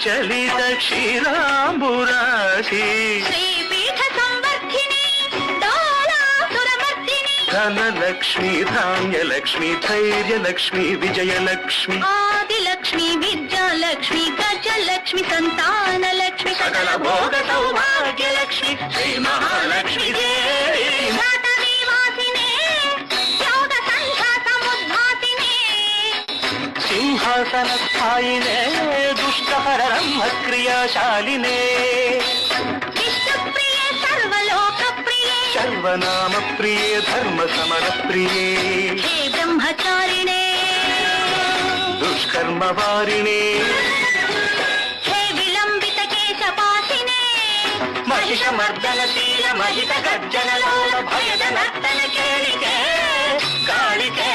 చలిత క్షీరాంబురాశి శ్రీపీఠ సంవర్ధిని డోలాసురమర్దిని ధనలక్ష్మి ధాన్యలక్ష్మి ధైర్యలక్ష్మి విజయలక్ష్మి ఆదిలక్ష్మి విద్యాలక్ష్మి గజలక్ష్మి సంతానలక్ష్మి సకల భోగ సౌభాగ్యలక్ష్మి శ్రీ మహాలక్ష్మి దేవి సింహాసనస్థాయినే దుష్టహరరమ్మ క్రియాశాలినే విష్ణుప్రియే సర్వలోకప్రియే సర్వనామ ప్రియే ధర్మ సమర ప్రియే హే బ్రహ్మచారిణే దుష్కర్మ వారిణే హే విలంబిత కేశపాశినే మహిషమర్దనశీల మహిత గర్జనలోల భయద నర్తన కేళికే కాళికే